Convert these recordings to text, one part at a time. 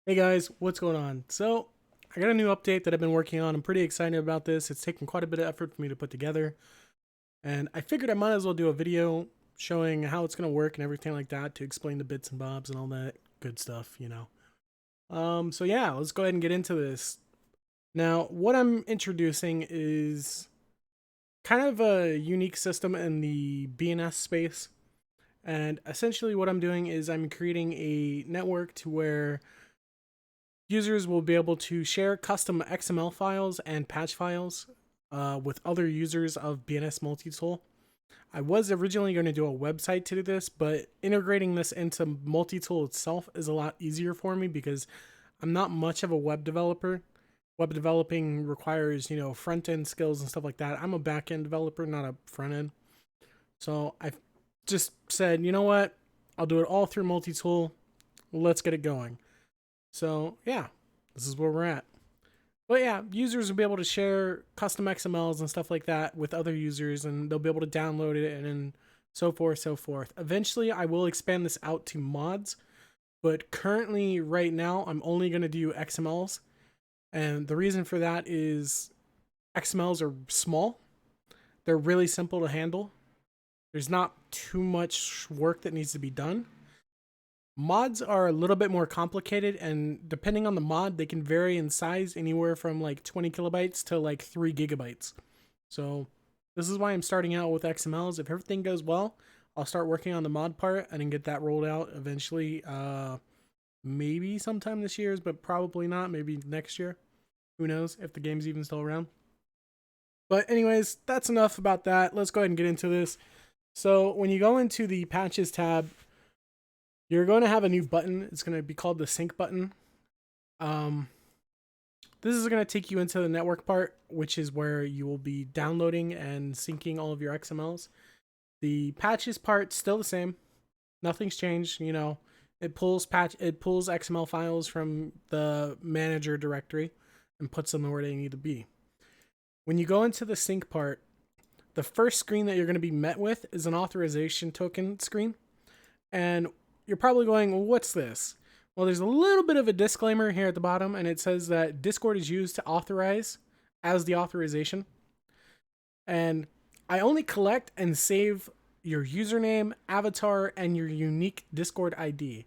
Hey guys, what's going on? So, I got a new update that I've been working on. I'm pretty excited about this. It's taken quite a bit of effort for me to put together, and I figured I might as well do a video showing how it's going to work and everything like that to explain the bits and bobs and all that good stuff. So yeah, let's go ahead and get into this. Now, what I'm introducing is kind of a unique system in the BNS space, and essentially what I'm doing is I'm creating a network to where users will be able to share custom XML files and patch files with other users of BNS Multitool. I was originally going to do a website to do this, but integrating this into Multitool itself is a lot easier for me because I'm not much of a web developer. Web developing requires, front end skills and stuff like that. I'm a back end developer, not a front end. So I just said, you know what? I'll do it all through Multitool. Let's get it going. So yeah, this is where we're at. But yeah, users will be able to share custom XMLs and stuff like that with other users, and they'll be able to download it and so forth, so forth. Eventually, I will expand this out to mods, but currently, right now, I'm only going to do XMLs. And the reason for that is XMLs are small, they're really simple to handle. There's not too much work that needs to be done. Mods are a little bit more complicated, and depending on the mod, they can vary in size anywhere from like 20 kilobytes to like 3 gigabytes. So this is why I'm starting out with XMLs. If everything goes well, I'll start working on the mod part and then get that rolled out eventually. Maybe sometime this year, but probably not. Maybe next year. Who knows if the game's even still around. But anyways, that's enough about that. Let's go ahead and get into this. So when you go into the patches tab, you're going to have a new button. It's going to be called the sync button. This is going to take you into the network part, which is where you will be downloading and syncing all of your XMLs. The patches part still the same. Nothing's changed. It pulls XML files from the manager directory and puts them where they need to be. When you go into the sync part, the first screen that you're going to be met with is an authorization token screen. And you're probably going, well, what's this? Well, there's a little bit of a disclaimer here at the bottom, and it says that Discord is used to authorize as the authorization. And I only collect and save your username, avatar, and your unique Discord ID.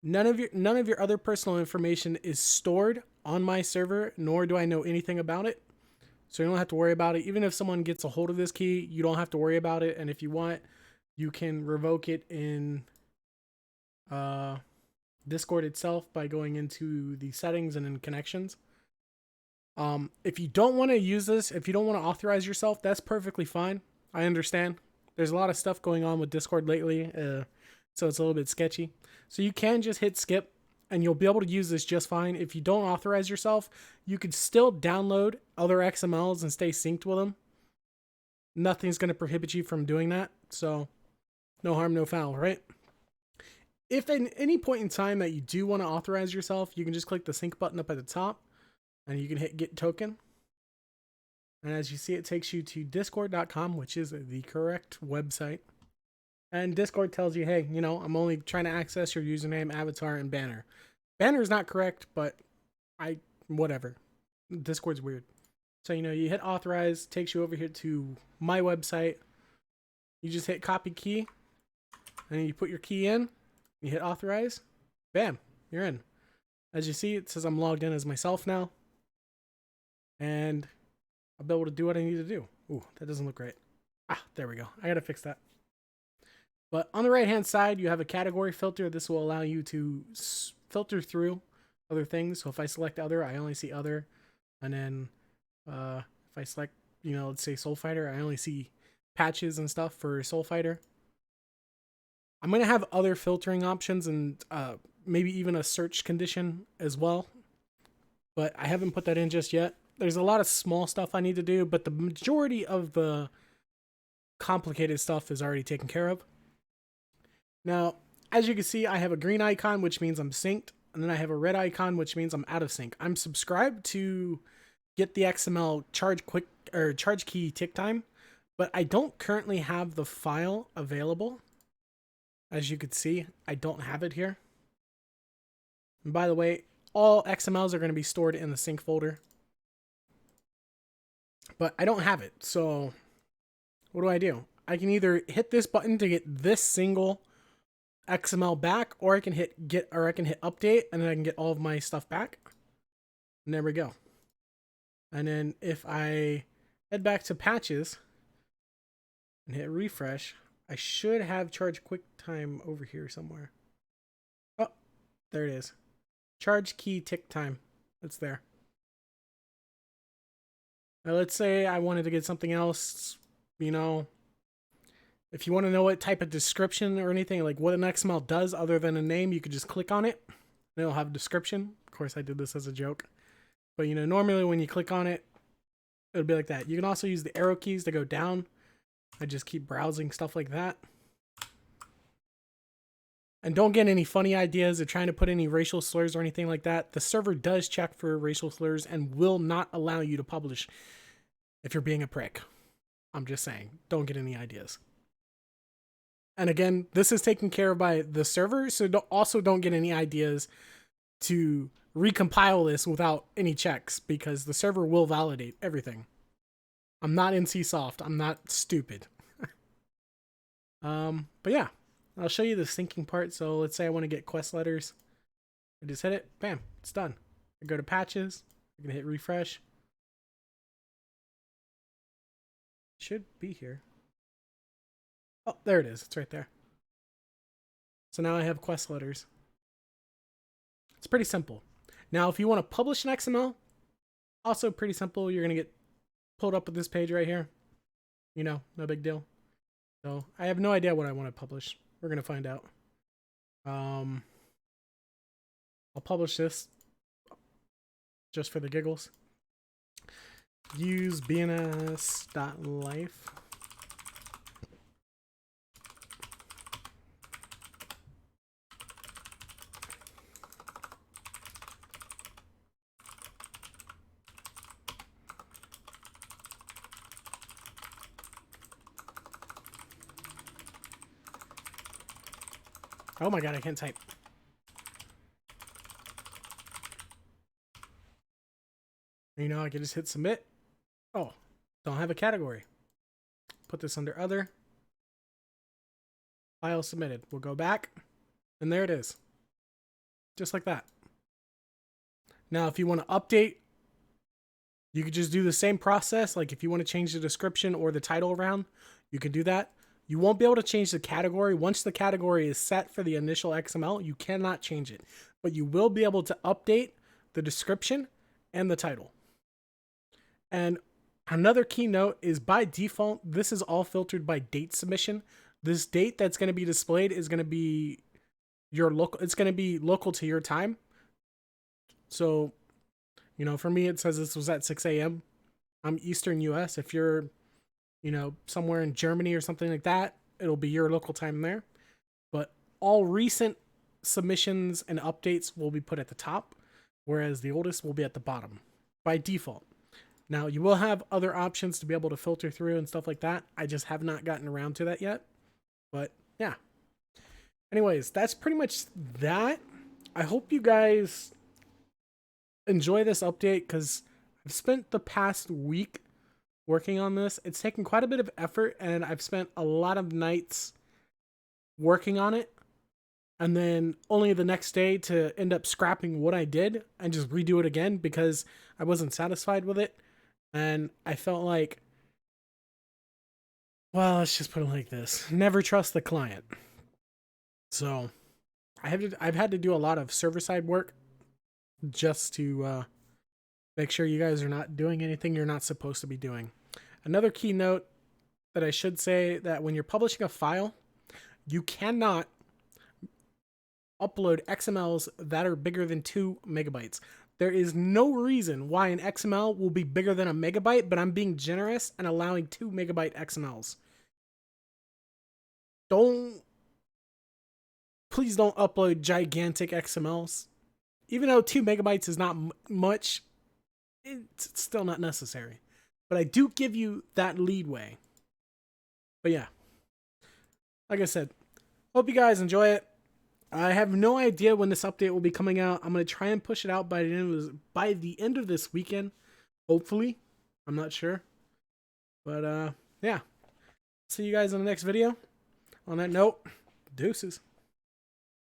None of your other personal information is stored on my server, nor do I know anything about it. So you don't have to worry about it. Even if someone gets a hold of this key, you don't have to worry about it. And if you want, you can revoke it in Discord itself by going into the settings and in connections. If you don't want to use this, if you don't want to authorize yourself, that's perfectly fine. I understand. There's a lot of stuff going on with Discord lately, so it's a little bit sketchy. So you can just hit skip, and you'll be able to use this just fine. If you don't authorize yourself, you could still download other XMLs and stay synced with them. Nothing's going to prohibit you from doing that, so no harm, no foul, right? If at any point in time that you do want to authorize yourself, you can just click the sync button up at the top, and you can hit get token. And as you see, it takes you to discord.com, which is the correct website. And Discord tells you, hey, I'm only trying to access your username, avatar, and banner. Banner is not correct, but whatever. Discord's weird. So, you hit authorize, takes you over here to my website. You just hit copy key, and you put your key in. You hit authorize. Bam, you're in. As you see, it says I'm logged in as myself now. And I'll be able to do what I need to do. Ooh, that doesn't look right. There we go. I gotta fix that. But on the right-hand side, you have a category filter. This will allow you to filter through other things. So if I select other, I only see other. And then if I select, let's say Soul Fighter, I only see patches and stuff for Soul Fighter. I'm going to have other filtering options and maybe even a search condition as well. But I haven't put that in just yet. There's a lot of small stuff I need to do, but the majority of the complicated stuff is already taken care of. Now, as you can see, I have a green icon, which means I'm synced. And then I have a red icon, which means I'm out of sync. I'm subscribed to get the XML charge key tick time, but I don't currently have the file available. As you can see, I don't have it here. And by the way, all XMLs are going to be stored in the sync folder. But I don't have it, so what do? I can either hit this button to get this single XML back, or I can hit update, and then I can get all of my stuff back. And there we go. And then if I head back to patches and hit refresh, I should have charge QuickTime over here somewhere. Oh, there it is. Charge key tick time. It's there. Now let's say I wanted to get something else, you know. If you want to know what type of description or anything, like what an XML does other than a name, you could just click on it. And it'll have a description. Of course, I did this as a joke. But, you know, normally when you click on it, it'll be like that. You can also use the arrow keys to go down. I just keep browsing stuff like that. And don't get any funny ideas of trying to put any racial slurs or anything like that. The server does check for racial slurs and will not allow you to publish if you're being a prick. I'm just saying, don't get any ideas. And again, this is taken care of by the server, so also don't get any ideas to recompile this without any checks, because the server will validate everything. I'm not NCSoft. I'm not stupid. But yeah, I'll show you the syncing part. So let's say I want to get quest letters. I just hit it. Bam, it's done. I go to patches. I can hit refresh. Should be here. Oh, there it is. It's right there. So now I have quest letters. It's pretty simple. Now, if you want to publish an XML, also pretty simple. You're going to get pulled up with this page right here. You know, no big deal. So I have no idea what I want to publish. We're going to find out. I'll publish this just for the giggles. Use bns.life. Oh my god, I can't type. You know, I can just hit submit. Oh, don't have a category. Put this under other. File submitted. We'll go back, and there it is. Just like that. Now, if you want to update, you could just do the same process. Like if you want to change the description or the title around, you can do that. You won't be able to change the category. Once the category is set for the initial XML, you cannot change it. But you will be able to update the description and the title. And another key note is by default, this is all filtered by date submission. This date that's going to be displayed is going to be your local. It's going to be local to your time. So, you know, for me, it says this was at 6 a.m. I'm Eastern US. If you're, you know, somewhere in Germany or something like that, it'll be your local time there. But all recent submissions and updates will be put at the top, whereas the oldest will be at the bottom by default. Now, you will have other options to be able to filter through and stuff like that. I just have not gotten around to that yet. But yeah. Anyways, that's pretty much that. I hope you guys enjoy this update, because I've spent the past week working on this. It's taken quite a bit of effort, and I've spent a lot of nights working on it, and then only the next day to end up scrapping what I did and just redo it again because I wasn't satisfied with it. And I felt like, well, let's just put it like this. Never trust the client. So I've had to do a lot of server-side work just to make sure you guys are not doing anything you're not supposed to be doing. Another key note that I should say, that when you're publishing a file, you cannot upload XMLs that are bigger than 2 megabytes. There is no reason why an XML will be bigger than a megabyte, but I'm being generous and allowing 2 megabyte XMLs. Please don't upload gigantic XMLs. Even though 2 megabytes is not much, it's still not necessary. But I do give you that leadway. But yeah, like I said, hope you guys enjoy it. I have no idea when this update will be coming out. I'm gonna try and push it out by the end of this weekend, hopefully. I'm not sure, but yeah. See you guys in the next video. On that note, deuces.